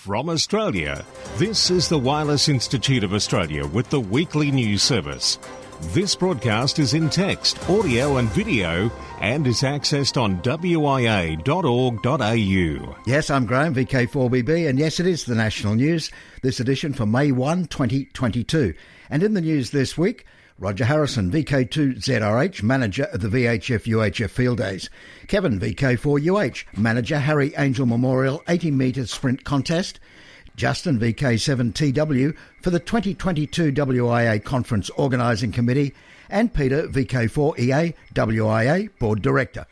From Australia, this is the Wireless Institute of Australia with the weekly news service. This broadcast is in text, audio and video and is accessed on WIA.org.au. Yes, I'm Graham, VK1WIA, and yes, it is the national news, this edition for May 1, 2022. And in the news this week, Roger Harrison, VK2ZRH, manager of the VHF-UHF Field Days. Kevin, VK4UH, manager, Harry Angel Memorial 80-metre sprint contest. Justin, VK7TW, for the 2022 WIA Conference Organising Committee. And Peter, VK4EA, WIA Board Director.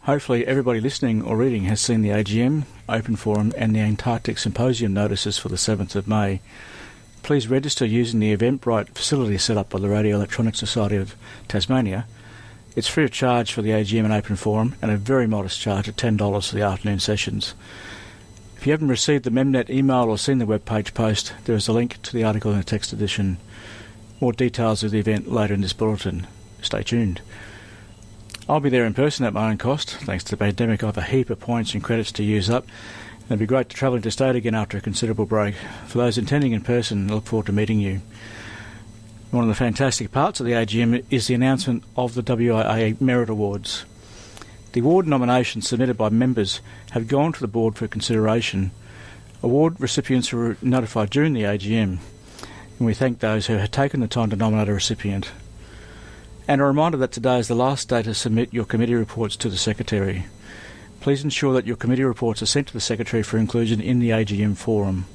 Hopefully everybody listening or reading has seen the AGM, Open Forum and the Antarctic Symposium notices for the 7th of May. Please register using the Eventbrite facility set up by the Radio Electronic Society of Tasmania. It's free of charge for the AGM and Open Forum and a very modest charge of $10 for the afternoon sessions. If you haven't received the MemNet email or seen the webpage post, there is a link to the article in the text edition. More details of the event later in this bulletin. Stay tuned. I'll be there in person at my own cost. Thanks to the pandemic, I have a heap of points and credits to use up. It'd be great to travel interstate again after a considerable break. For those attending in person, I look forward to meeting you. One of the fantastic parts of the AGM is the announcement of the WIA Merit Awards. The award nominations submitted by members have gone to the board for consideration. Award recipients were notified during the AGM, and we thank those who have taken the time to nominate a recipient. And a reminder that today is the last day to submit your committee reports to the Secretary. Please ensure that your committee reports are sent to the Secretary for inclusion in the AGM forum.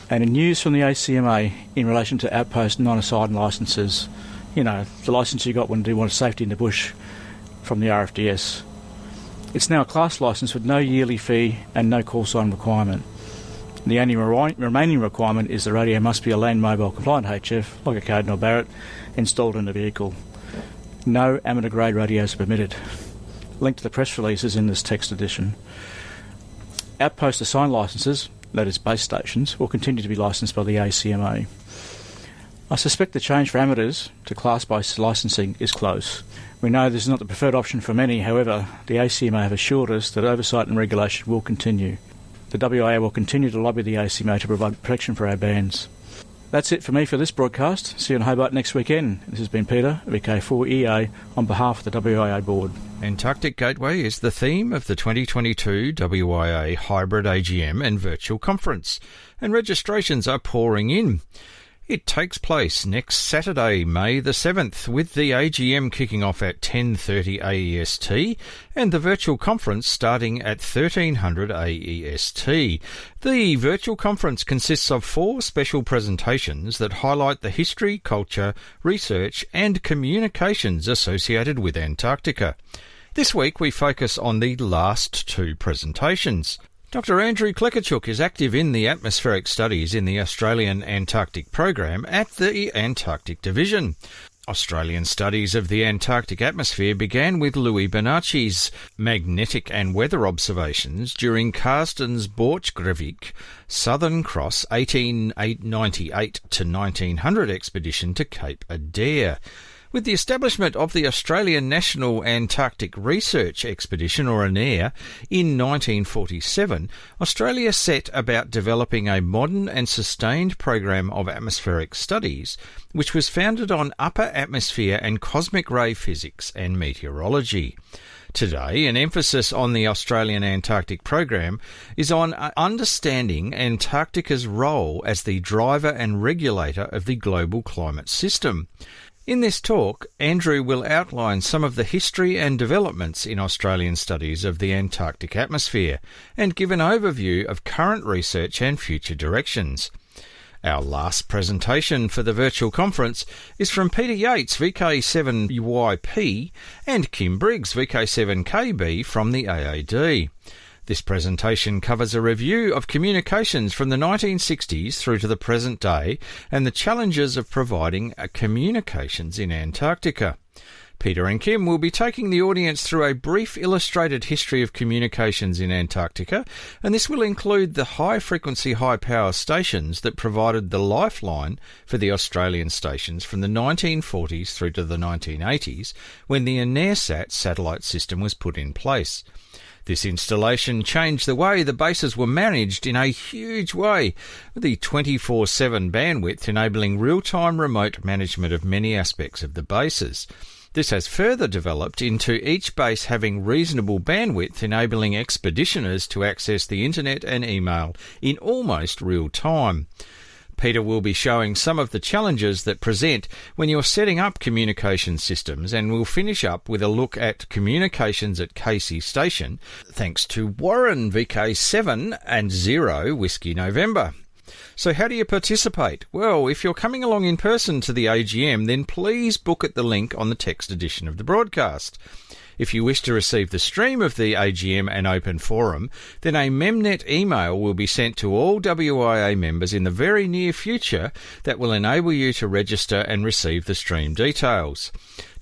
And in news from the ACMA in relation to outpost non-assigned licences, you know, the licence you got when you wanted safety in the bush from the RFDS. It's now a class licence with no yearly fee and no call sign requirement. The only remaining requirement is the radio must be a land mobile compliant HF, like a Caden or Barrett, installed in the vehicle. No amateur grade radios are permitted. Link to the press release is in this text edition. Outpost assigned licences, that is base stations, will continue to be licensed by the ACMA. I suspect the change for amateurs to class-based licensing is close. We know this is not the preferred option for many, however, the ACMA have assured us that oversight and regulation will continue. The WIA will continue to lobby the ACMA to provide protection for our bands. That's it for me for this broadcast. See you in Hobart next weekend. This has been Peter, VK4EA, on behalf of the WIA Board. Antarctic Gateway is the theme of the 2022 WIA Hybrid AGM and Virtual Conference, and registrations are pouring in. It takes place next Saturday, May the 7th, with the AGM kicking off at 10:30 AEST and the virtual conference starting at 1300 AEST. The virtual conference consists of 4 special presentations that highlight the history, culture, research and communications associated with Antarctica. This week we focus on the last 2 presentations. Dr. Andrew Klekachuk is active in the atmospheric studies in the Australian Antarctic Program at the Antarctic Division. Australian studies of the Antarctic atmosphere began with Louis Bonacci's magnetic and weather observations during Karsten's Borchgrevink Southern Cross 1898 to 1900 expedition to Cape Adare. With the establishment of the Australian National Antarctic Research Expedition, or ANARE, in 1947, Australia set about developing a modern and sustained program of atmospheric studies, which was founded on upper atmosphere and cosmic ray physics and meteorology. Today, an emphasis on the Australian Antarctic Program is on understanding Antarctica's role as the driver and regulator of the global climate system. In this talk, Andrew will outline some of the history and developments in Australian studies of the Antarctic atmosphere and give an overview of current research and future directions. Our last presentation for the virtual conference is from Peter Yates, VK7YP, and Kim Briggs, VK7KB from the AAD. This presentation covers a review of communications from the 1960s through to the present day and the challenges of providing communications in Antarctica. Peter and Kim will be taking the audience through a brief illustrated history of communications in Antarctica, and this will include the high-frequency, high-power stations that provided the lifeline for the Australian stations from the 1940s through to the 1980s, when the ANARESAT satellite system was put in place. This installation changed the way the bases were managed in a huge way, with the 24/7 bandwidth enabling real-time remote management of many aspects of the bases. This has further developed into each base having reasonable bandwidth, enabling expeditioners to access the internet and email in almost real time. Peter will be showing some of the challenges that present when you're setting up communication systems, and we'll finish up with a look at communications at Casey Station, thanks to Warren VK7 Whiskey November. So how do you participate? Well, if you're coming along in person to the AGM, then please book at the link on the text edition of the broadcast. If you wish to receive the stream of the AGM and open forum, then a MemNet email will be sent to all WIA members in the very near future that will enable you to register and receive the stream details.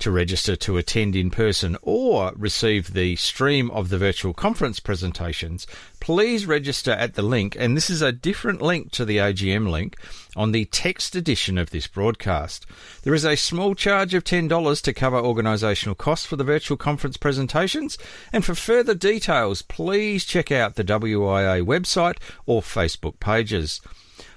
To register to attend in person or receive the stream of the virtual conference presentations, please register at the link, and this is a different link to the AGM link, on the text edition of this broadcast. There is a small charge of $10 to cover organisational costs for the virtual conference presentations, and for further details, please check out the WIA website or Facebook pages.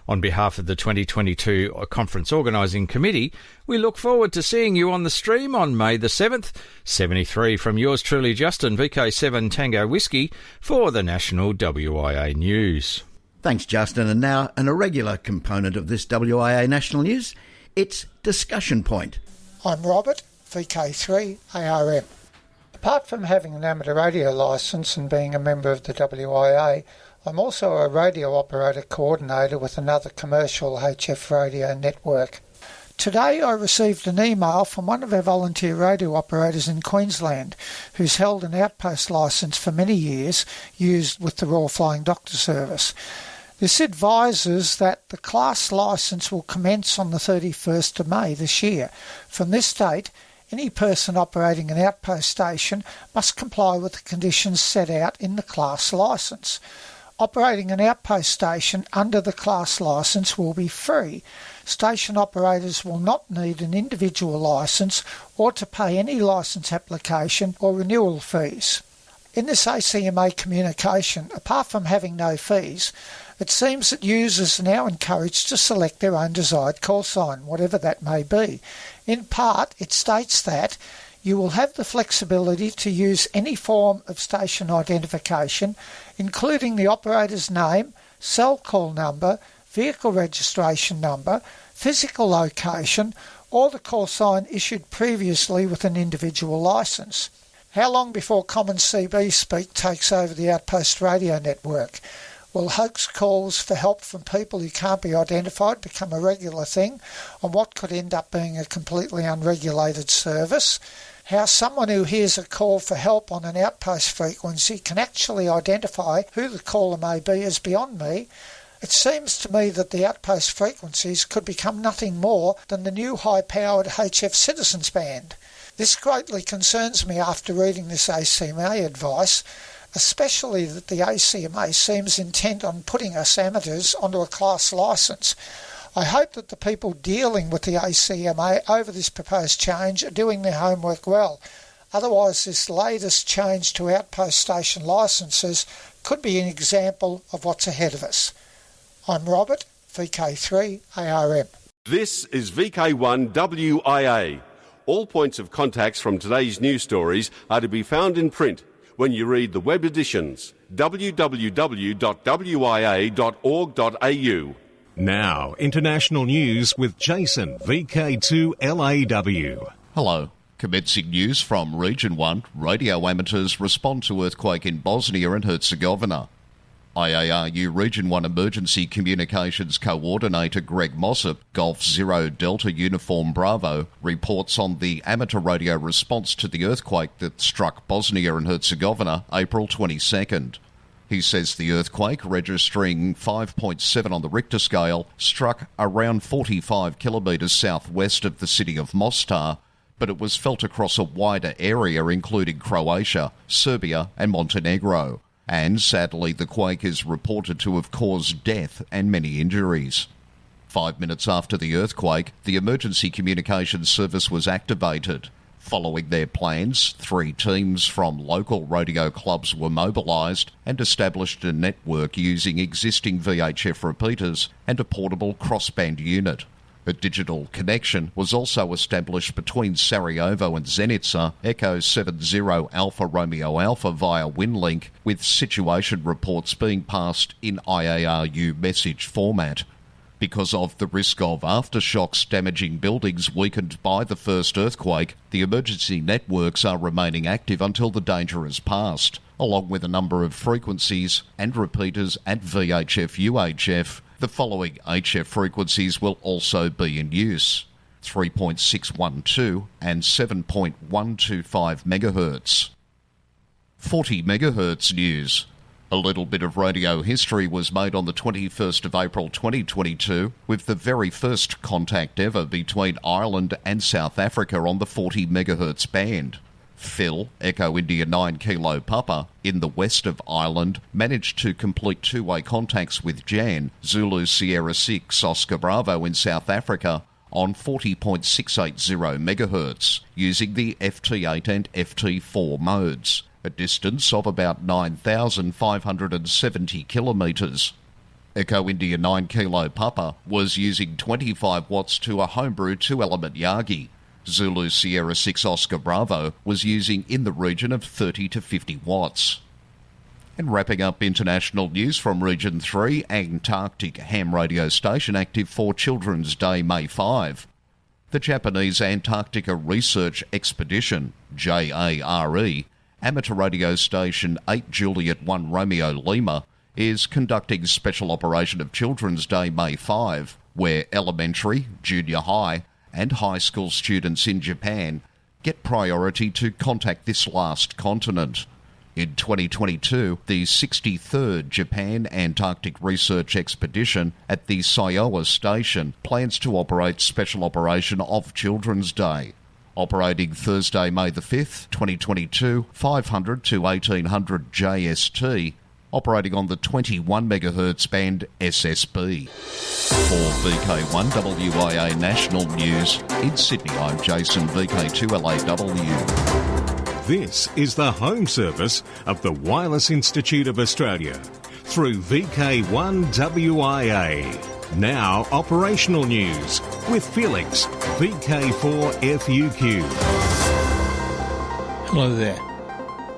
On behalf of the 2022 Conference Organising Committee, we look forward to seeing you on the stream on May the 7th. 73 from yours truly, Justin, VK7 Tango Whiskey, for the National WIA News. Thanks, Justin. And now, an irregular component of this WIA National News, it's Discussion Point. I'm Robert, VK3 ARM. Apart from having an amateur radio licence and being a member of the WIA, I'm also a radio operator coordinator with another commercial HF radio network. Today I received an email from one of our volunteer radio operators in Queensland who's held an outpost licence for many years used with the Royal Flying Doctor Service. This advises that the class licence will commence on the 31st of May this year. From this date, any person operating an outpost station must comply with the conditions set out in the class licence. Operating an outpost station under the class licence will be free. Station operators will not need an individual licence or to pay any licence application or renewal fees. In this ACMA communication, apart from having no fees, it seems that users are now encouraged to select their own desired call sign, whatever that may be. In part, it states that you will have the flexibility to use any form of station identification, including the operator's name, cell call number, vehicle registration number, physical location, or the call sign issued previously with an individual licence. How long before common CB speak takes over the outpost radio network? Will hoax calls for help from people who can't be identified become a regular thing on what could end up being a completely unregulated service? How someone who hears a call for help on an outpost frequency can actually identify who the caller may be is beyond me. It seems to me that the outpost frequencies could become nothing more than the new high-powered HF Citizens Band. This greatly concerns me after reading this ACMA advice, especially that the ACMA seems intent on putting us amateurs onto a class licence. I hope that the people dealing with the ACMA over this proposed change are doing their homework well. Otherwise, this latest change to outpost station licences could be an example of what's ahead of us. I'm Robert, VK3 ARM. This is VK1WIA. All points of contacts from today's news stories are to be found in print when you read the web editions, www.wia.org.au. Now, international news with Jason, VK2LAW. Hello. Commencing news from Region 1, radio amateurs respond to earthquake in Bosnia and Herzegovina. IARU Region 1 Emergency Communications Coordinator Greg Mossop, Golf Zero Delta Uniform Bravo, reports on the amateur radio response to the earthquake that struck Bosnia and Herzegovina April 22nd. He says the earthquake, registering 5.7 on the Richter scale, struck around 45 kilometres southwest of the city of Mostar, but it was felt across a wider area including Croatia, Serbia and Montenegro. And sadly, the quake is reported to have caused death and many injuries. 5 minutes after the earthquake, the emergency communications service was activated. Following their plans, 3 teams from local radio clubs were mobilised and established a network using existing VHF repeaters and a portable crossband unit. A digital connection was also established between Sarajevo and Zenica, Echo 70 Alpha Romeo Alpha via WinLink, with situation reports being passed in IARU message format. Because of the risk of aftershocks damaging buildings weakened by the first earthquake, the emergency networks are remaining active until the danger has passed, along with a number of frequencies and repeaters at VHF-UHF. The following HF frequencies will also be in use: 3.612 and 7.125 MHz. 40 MHz news. A little bit of radio history was made on the 21st of April 2022 with the very first contact ever between Ireland and South Africa on the 40 MHz band. Phil, Echo India 9 Kilo Papa, in the west of Ireland, managed to complete two-way contacts with Jan, Zulu Sierra 6 Oscar Bravo in South Africa, on 40.680 MHz, using the FT8 and FT4 modes, a distance of about 9,570 kilometres. Echo India 9 Kilo Papa was using 25 watts to a homebrew 2-element Yagi. Zulu Sierra 6 Oscar Bravo was using in the region of 30 to 50 watts. And wrapping up international news from Region 3, Antarctic ham radio station active for Children's Day May 5. The Japanese Antarctica Research Expedition, JARE, amateur radio station 8 Juliet 1 Romeo Lima, is conducting special operation of Children's Day May 5, where elementary, junior high and high school students in Japan get priority to contact this last continent. In 2022, the 63rd Japan Antarctic Research Expedition at the Saiwa Station plans to operate Special Operation of Children's Day. Operating Thursday, May the 5th, 2022, 500 to 1800 JST, operating on the 21 MHz band SSB. For VK1WIA National News, in Sydney, I'm Jason, VK2LAW. This is the home service of the Wireless Institute of Australia through VK1WIA. Now, operational news with Felix, VK4FUQ. Hello there,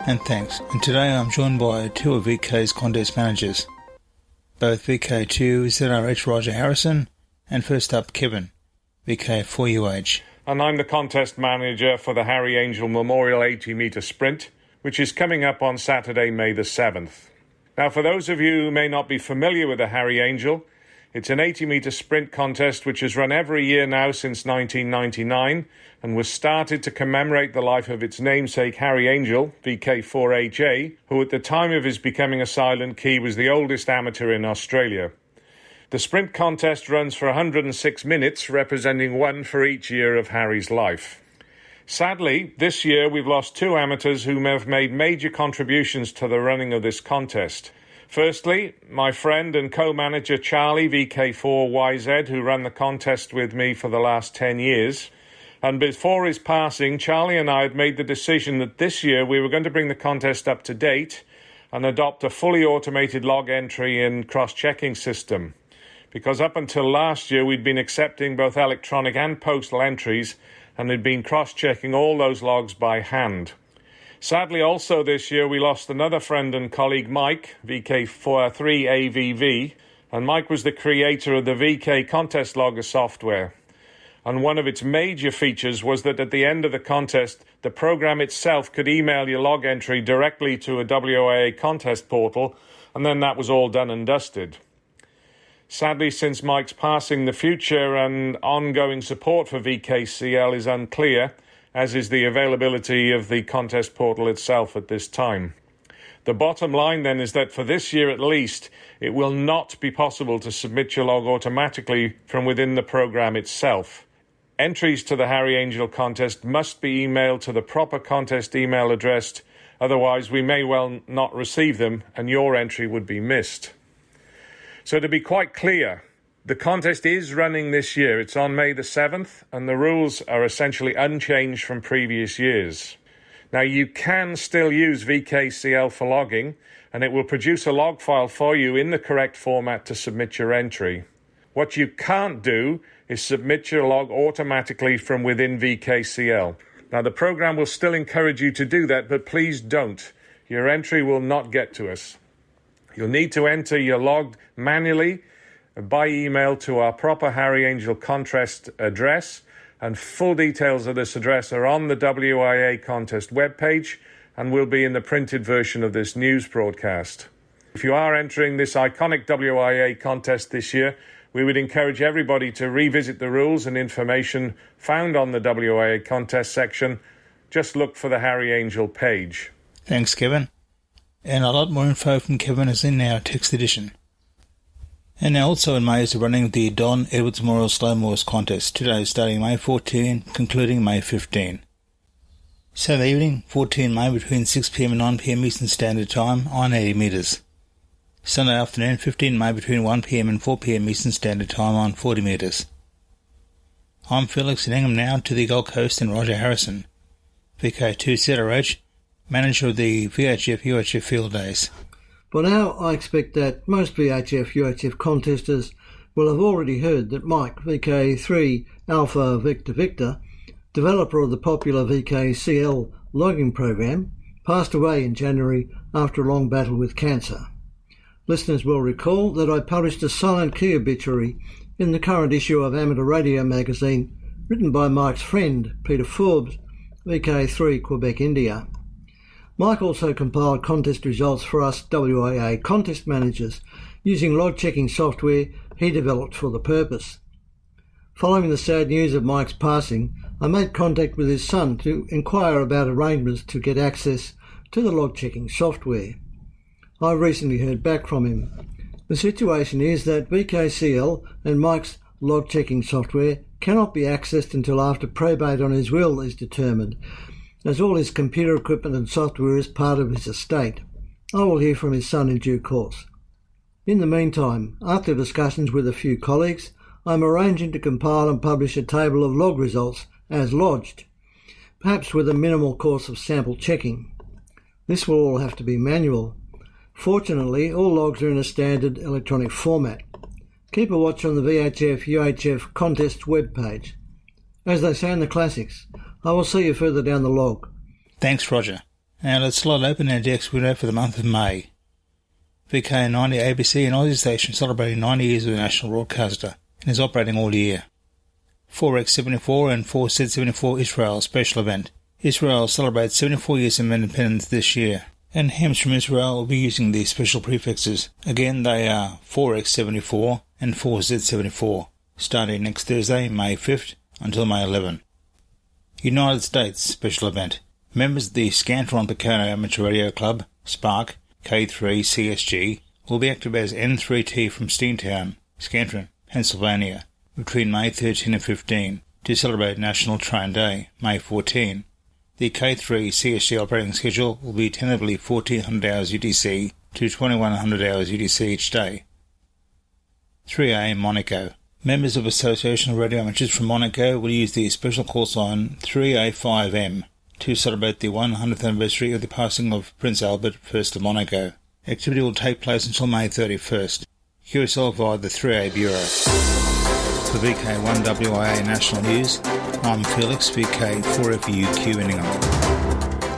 and thanks. And today I'm joined by 2 of VK's contest managers, both VK2ZRH Roger Harrison and first up Kevin, VK4UH. And I'm the contest manager for the Harry Angel Memorial 80-metre sprint, which is coming up on Saturday, May the 7th. Now, for those of you who may not be familiar with the Harry Angel, it's an 80-metre sprint contest which has run every year now since 1999 and was started to commemorate the life of its namesake Harry Angel, VK4HA, who at the time of his becoming a silent key was the oldest amateur in Australia. The sprint contest runs for 106 minutes, representing one for each year of Harry's life. Sadly, this year we've lost 2 amateurs who have made major contributions to the running of this contest. Firstly, my friend and co-manager Charlie, VK4YZ, who ran the contest with me for the last 10 years. And before his passing, Charlie and I had made the decision that this year we were going to bring the contest up to date and adopt a fully automated log entry and cross-checking system. Because up until last year, we'd been accepting both electronic and postal entries and had been cross-checking all those logs by hand. Sadly, also this year, we lost another friend and colleague, Mike, VK43AVV, and Mike was the creator of the VK Contest Logger software. And one of its major features was that at the end of the contest, the program itself could email your log entry directly to a WIA contest portal, and then that was all done and dusted. Sadly, since Mike's passing, the future and ongoing support for VKCL is unclear, as is the availability of the contest portal itself at this time. The bottom line then is that for this year at least, it will not be possible to submit your log automatically from within the program itself. Entries to the Harry Angel contest must be emailed to the proper contest email address, otherwise we may well not receive them and your entry would be missed. So to be quite clear, The contest is running this year. It's on May the 7th, and the rules are essentially unchanged from previous years. Now, you can still use VKCL for logging, and it will produce a log file for you in the correct format to submit your entry. What you can't do is submit your log automatically from within VKCL. Now, the program will still encourage you to do that, but please don't. Your entry will not get to us. You'll need to enter your log manually by email to our proper Harry Angel contest address, and full details of this address are on the WIA contest webpage and will be in the printed version of this news broadcast. If you are entering this iconic WIA contest this year, we would encourage everybody to revisit the rules and information found on the WIA contest section. Just look for the Harry Angel page. Thanks, Kevin. And a lot more info from Kevin is in our text edition. And now also in May is the running of the Don Edwards Memorial Slow Morse contest, today starting May 14, concluding May 15. Saturday evening, 14 May, between 6pm and 9pm Eastern Standard Time on 80 metres. Sunday afternoon, 15 May, between 1pm and 4pm Eastern Standard Time on 40 metres. I'm Felix in Ingham now to the Gold Coast and Roger Harrison, VK2ZRH, manager of the VHF-UHF field days. By now, I expect that most VHF-UHF contesters will have already heard that Mike, VK3 Alpha Victor Victor, developer of the popular VKCL logging program, passed away in January after a long battle with cancer. Listeners will recall that I published a silent key obituary in the current issue of Amateur Radio magazine, written by Mike's friend, Peter Forbes, VK3 Quebec, India. Mike also compiled contest results for us WIA contest managers using log-checking software he developed for the purpose. Following the sad news of Mike's passing, I made contact with his son to inquire about arrangements to get access to the log-checking software. I recently heard back from him. The situation is that VKCL and Mike's log-checking software cannot be accessed until after probate on his will is determined, as all his computer equipment and software is part of his estate. I will hear from his son in due course. In the meantime, after discussions with a few colleagues, I am arranging to compile and publish a table of log results as lodged, perhaps with a minimal course of sample checking. This will all have to be manual. Fortunately, all logs are in a standard electronic format. Keep a watch on the VHF-UHF contest webpage. As they say in the classics, I will see you further down the log. Thanks, Roger. Now let's slot open our decks window for the month of May. VK90 ABC and Aussie station celebrating 90 years of the national broadcaster and is operating all year. 4X74 and 4Z74 Israel special event. Israel celebrates 74 years of independence this year, and hymns from Israel will be using these special prefixes. Again, they are 4X74 and 4Z74, starting next Thursday, May 5th, until May 11. United States special event. Members of the Scantron-Picarno Amateur Radio Club, Spark, K3CSG, will be active as N3T from Steamtown, Scantron, Pennsylvania, between May 13 and 15, to celebrate National Train Day, May 14. The K3CSG operating schedule will be tentatively 1400 hours UTC to 2100 hours UTC each day. 3A Monaco. Members of Association of Radio Amateurs from Monaco will use the special call sign 3A5M to celebrate the 100th anniversary of the passing of Prince Albert I of Monaco. Activity will take place until May 31st. QSL via the 3A Bureau. For VK1WIA National News, I'm Felix, VK4FUQ in Ingham.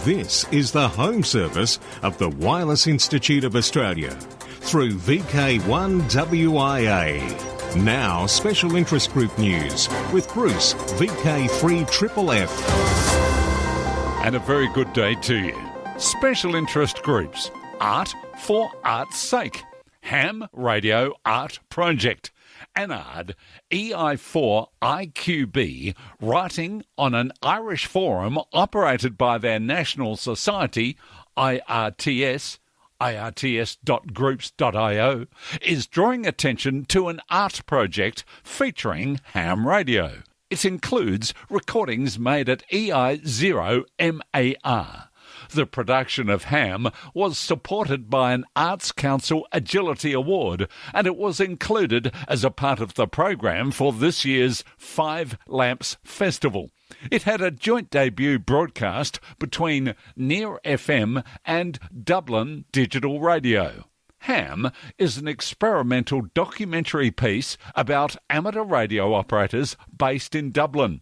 This is the home service of the Wireless Institute of Australia through VK1WIA. Now, special interest group news with Bruce, VK3FFF. And a very good day to you. Special interest groups. Art for art's sake. Ham Radio Art Project. ANARD EI4IQB, writing on an Irish forum operated by their national society, IRTS, irts.groups.io, is drawing attention to an art project featuring ham radio. It includes recordings made at EI0MAR. The production of Ham was supported by an Arts Council Agility Award, and it was included as a part of the program for this year's Five Lamps Festival. It had a joint debut broadcast between Near FM and Dublin Digital Radio. Ham is an experimental documentary piece about amateur radio operators based in Dublin.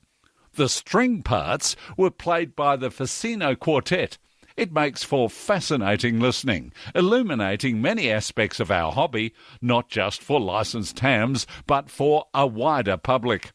The string parts were played by the Ficino Quartet. It makes for fascinating listening, illuminating many aspects of our hobby, not just for licensed hams, but for a wider public.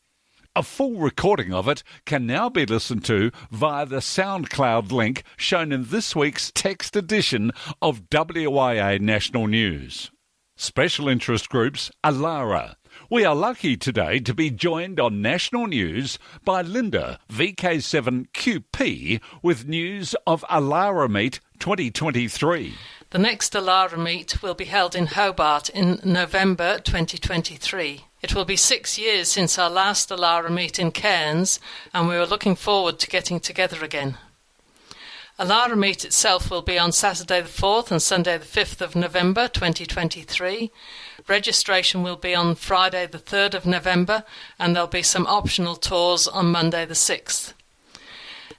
A full recording of it can now be listened to via the SoundCloud link shown in this week's text edition of WIA National News. Special interest groups ALARA. We are lucky today to be joined on National News by Linda, VK7QP, with news of ALARA Meet 2023. The next ALARA Meet will be held in Hobart in November 2023. It will be 6 years since our last ALARA Meet in Cairns, and we are looking forward to getting together again. ALARA Meet itself will be on Saturday the 4th and Sunday the 5th of November 2023. Registration will be on Friday the 3rd of November, and there'll be some optional tours on Monday the 6th.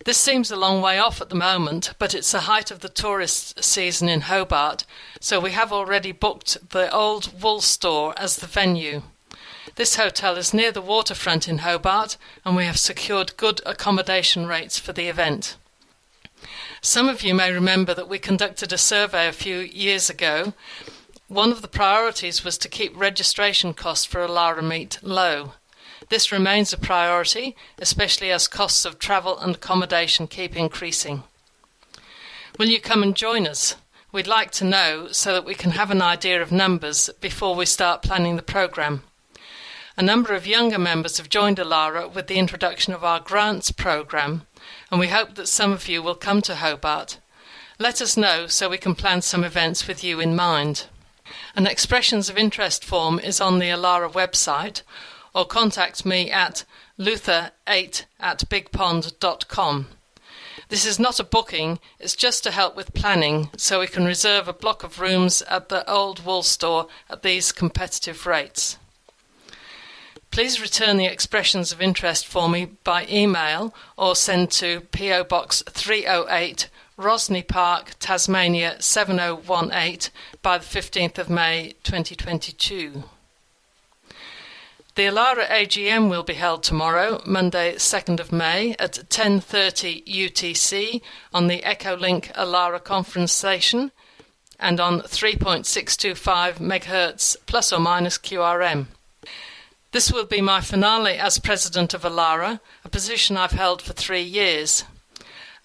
This seems a long way off at the moment, but it's the height of the tourist season in Hobart, so we have already booked the Old Wool Store as the venue. This hotel is near the waterfront in Hobart, and we have secured good accommodation rates for the event. Some of you may remember that we conducted a survey a few years ago. One of the priorities was to keep registration costs for ALARA Meet low. This remains a priority, especially as costs of travel and accommodation keep increasing. Will you come and join us? We'd like to know so that we can have an idea of numbers before we start planning the programme. A number of younger members have joined ALARA with the introduction of our grants programme, and we hope that some of you will come to Hobart. Let us know so we can plan some events with you in mind. An expressions of interest form is on the ALARA website, or contact me at luther8@bigpond.com. This is not a booking, it's just to help with planning so we can reserve a block of rooms at the Old Wool Store at these competitive rates. Please return the expressions of interest for me by email or send to PO Box 308, Rosney Park, Tasmania 7018 by the 15th of May 2022. The ALARA AGM will be held tomorrow, Monday 2nd of May at 10:30 UTC on the Echolink ALARA conference station and on 3.625 MHz plus or minus QRM. This will be my finale as President of ALARA, a position I've held for 3 years.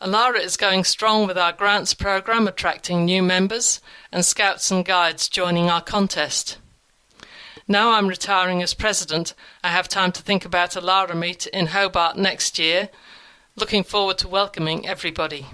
ALARA is going strong with our grants programme, attracting new members and scouts and guides joining our contest. Now I'm retiring as President, I have time to think about ALARA Meet in Hobart next year. Looking forward to welcoming everybody.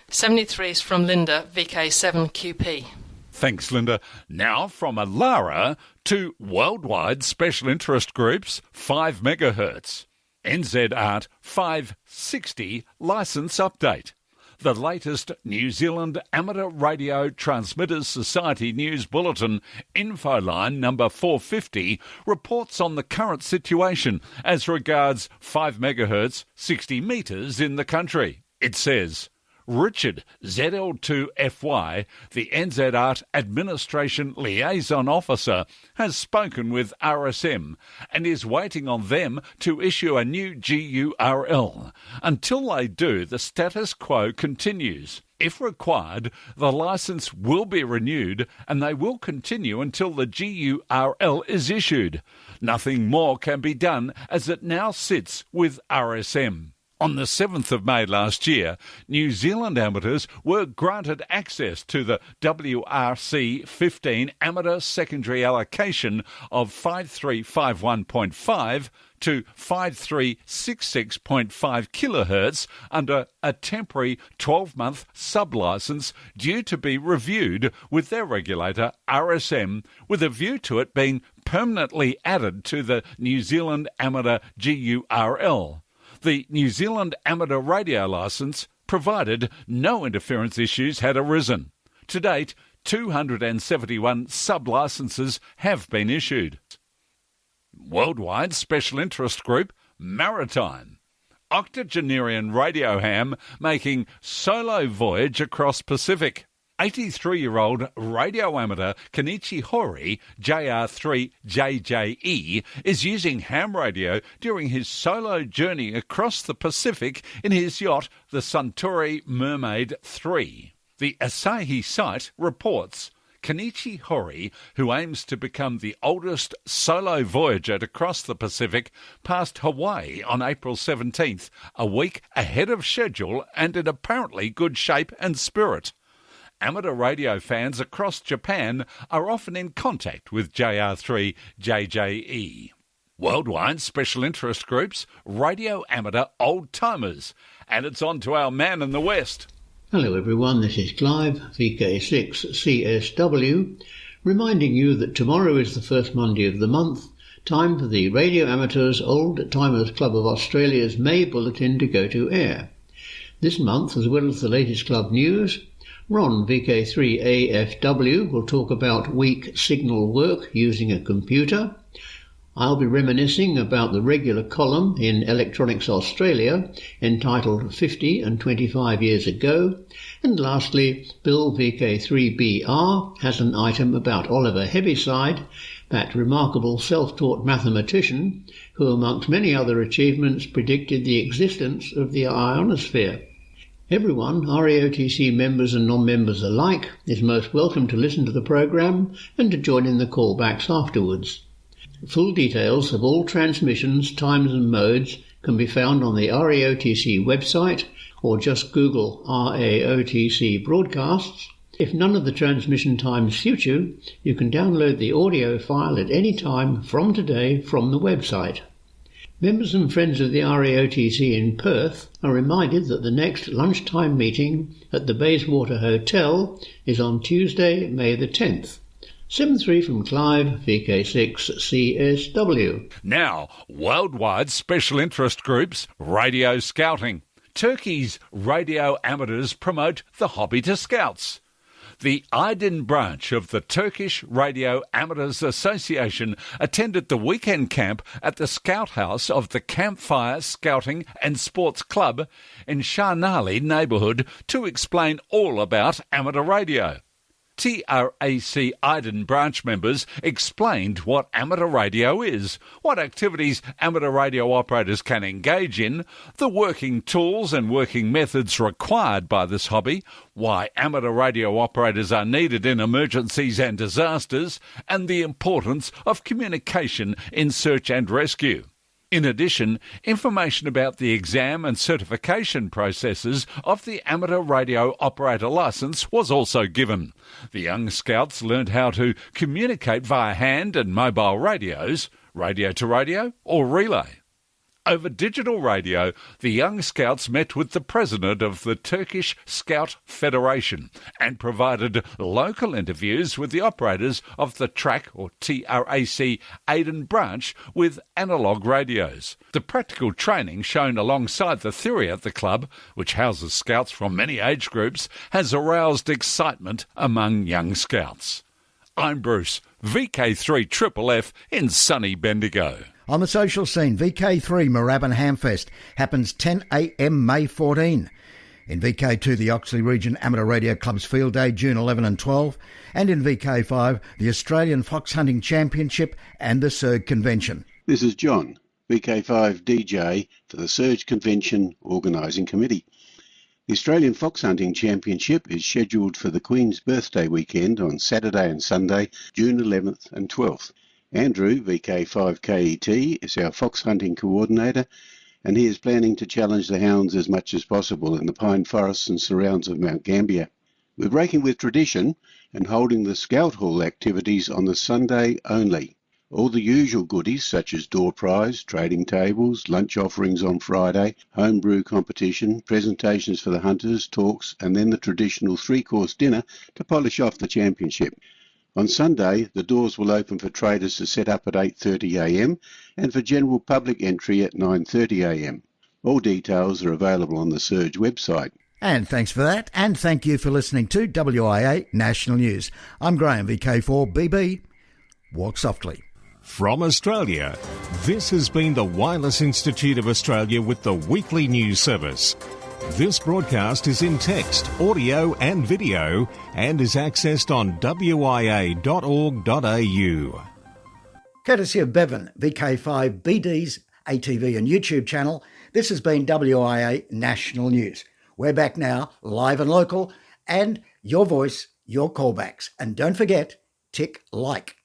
73 is from Linda, VK7QP. Thanks, Linda. Now from ALARA to worldwide special interest groups, 5 MHz. NZ Art 560 licence update. The latest New Zealand Amateur Radio Transmitters Society News Bulletin, Infoline number 450, reports on the current situation as regards 5 MHz 60 metres in the country. It says, Richard ZL2FY, the NZ Art Administration Liaison Officer, has spoken with RSM and is waiting on them to issue a new GURL. Until they do, the status quo continues. If required, the licence will be renewed and they will continue until the GURL is issued. Nothing more can be done as it now sits with RSM. On the 7th of May last year, New Zealand amateurs were granted access to the WRC 15 amateur secondary allocation of 5351.5 to 5366.5 kHz under a temporary 12-month sub-licence due to be reviewed with their regulator RSM with a view to it being permanently added to the New Zealand Amateur GURL. The New Zealand Amateur Radio Licence provided no interference issues had arisen. To date, 271 sub-licences have been issued. Worldwide Special Interest Group MARITIME. Octogenarian radio ham making solo voyage across Pacific. 83-year-old radio amateur Kenichi Hori, JR3JJE, is using ham radio during his solo journey across the Pacific in his yacht, the Suntory Mermaid 3. The Asahi site reports Kenichi Hori, who aims to become the oldest solo voyager to cross the Pacific, passed Hawaii on April 17th, a week ahead of schedule and in apparently good shape and spirit. Amateur radio fans across Japan are often in contact with JR3JJE. Worldwide Special Interest Groups, Radio Amateur Old Timers. And it's on to our man in the West. Hello everyone, this is Clive, VK6CSW, reminding you that tomorrow is the first Monday of the month, time for the Radio Amateurs Old Timers Club of Australia's May Bulletin to go to air. This month, as well as the latest club news, Ron, VK3AFW, will talk about weak signal work using a computer. I'll be reminiscing about the regular column in Electronics Australia entitled 50 and 25 Years Ago. And lastly, Bill VK3BR has an item about Oliver Heaviside, that remarkable self-taught mathematician who, amongst many other achievements, predicted the existence of the ionosphere. Everyone, RAOTC members and non-members alike, is most welcome to listen to the programme and to join in the callbacks afterwards. Full details of all transmissions, times and modes can be found on the RAOTC website, or just Google RAOTC broadcasts. If none of the transmission times suit you, you can download the audio file at any time from today from the website. Members and friends of the RAOTC in Perth are reminded that the next lunchtime meeting at the Bayswater Hotel is on Tuesday, May the 10th. 7-3 from Clive, VK6CSW. Now, Worldwide Special Interest Groups, Radio Scouting. Turkey's radio amateurs promote the hobby to scouts. The Aydin branch of the Turkish Radio Amateurs Association attended the weekend camp at the Scout House of the Campfire Scouting and Sports Club in Şarnali neighbourhood to explain all about amateur radio. TRAC Aydin branch members explained what amateur radio is, what activities amateur radio operators can engage in, the working tools and working methods required by this hobby, why amateur radio operators are needed in emergencies and disasters, and the importance of communication in search and rescue. In addition, information about the exam and certification processes of the amateur radio operator licence was also given. The young scouts learned how to communicate via hand and mobile radios, radio to radio or relay. Over digital radio, the young scouts met with the president of the Turkish Scout Federation and provided local interviews with the operators of the TRAC or TRAC Aydin branch with analogue radios. The practical training shown alongside the theory at the club, which houses scouts from many age groups, has aroused excitement among young scouts. I'm Bruce, VK3FFF in sunny Bendigo. On the social scene, VK3 Moorabbin Hamfest happens 10 a.m. May 14. In VK2, the Oxley Region Amateur Radio Club's Field Day, June 11 and 12. And in VK5, the Australian Fox Hunting Championship and the Surg Convention. This is John, VK5 DJ for the Surg Convention Organising Committee. The Australian Fox Hunting Championship is scheduled for the Queen's Birthday weekend on Saturday and Sunday, June 11th and 12th. Andrew, VK5KET, is our fox hunting coordinator, and he is planning to challenge the hounds as much as possible in the pine forests and surrounds of Mount Gambier. We're breaking with tradition and holding the Scout Hall activities on the Sunday only. All the usual goodies such as door prize, trading tables, lunch offerings on Friday, homebrew competition, presentations for the hunters, talks, and then the traditional three-course dinner to polish off the championship. On Sunday, the doors will open for traders to set up at 8:30 a.m. and for general public entry at 9:30 a.m. All details are available on the Surge website. And thanks for that, and thank you for listening to WIA National News. I'm Graham, VK1WIA. Walk softly. From Australia, this has been the Wireless Institute of Australia with the weekly news service. This broadcast is in text, audio and video and is accessed on wia.org.au. Courtesy of Bevan, VK5BD's ATV and YouTube channel, this has been WIA National News. We're back now, live and local, and your voice, your callbacks. And don't forget, tick like.